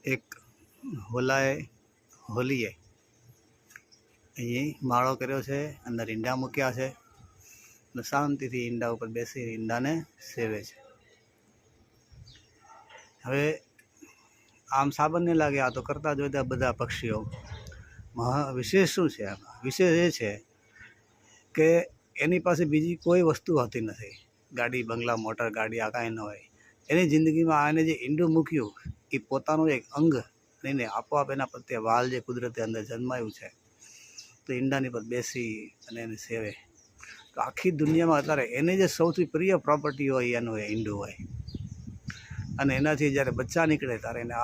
એક હોલીએ અહીં માળો કર્યો છે, અંદર ઈંડા મૂક્યા છે અને શાંતિથી ઈંડા ઉપર બેસી ઈંડાને સેવે છે. હવે આમ સામાન્ય લાગે, આ તો કરતા જ હોય બધા પક્ષીઓ. વિશેષ શું છે આમાં? વિશેષ એ છે કે એની પાસે બીજી કોઈ વસ્તુ હોતી નથી. ગાડી, બંગલા, મોટર ગાડી આ કાંઈ ન હોય. એની જિંદગીમાં આને જે ઈંડું મૂક્યું એ પોતાનું એક અંગ લઈને આપોઆપ એના પ્રત્યે વાલ જે કુદરતે અંદર જન્માયું છે, તો ઈંડાની પર બેસી અને એને સેવે. તો આખી દુનિયામાં અત્યારે એને જે સૌથી પ્રિય પ્રોપર્ટી હોય એનું એ ઈંડું હોય. અને એનાથી જ્યારે બચ્ચા નીકળે ત્યારે એને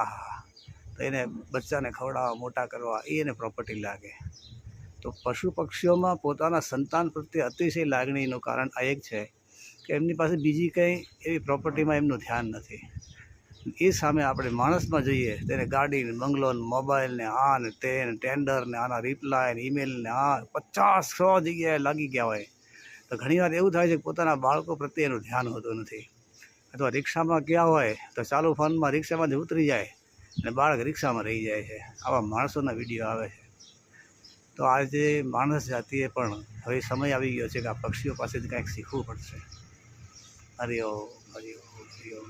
તો એને બચ્ચાને ખવડાવવા, મોટા કરવા એ એને પ્રોપર્ટી લાગે. તો પશુ પક્ષીઓમાં પોતાના સંતાન પ્રત્યે અતિશય લાગણીનું કારણ આ એક છે કે એમની પાસે બીજી કંઈ એવી પ્રોપર્ટીમાં એમનું ધ્યાન નથી. એ સામે આપણે માણસમાં જોઈએ તેને ગાડી ને બંગલો ને મોબાઈલ ને આ ને તે ને ટેન્ડર ને આના રિપ્લાય ને ઈમેલ ને 50-100 જગ્યાએ લાગી ગયા હોય. તો ઘણીવાર એવું થાય છે કે પોતાના બાળકો પ્રત્યે એનું ધ્યાન હોતું નથી. અથવા રિક્ષામાં ગયા હોય તો ચાલુ ફોનમાં રિક્ષામાંથી ઉતરી જાય અને બાળક રિક્ષામાં રહી જાય છે. આવા માણસોના વિડીયો આવે છે. તો આજે માણસ જાતિએ પણ હવે સમય આવી ગયો છે કે આ પક્ષીઓ પાસેથી કાંઈક શીખવું પડશે. હરિઓમ હરિઓમ હરિઓમ.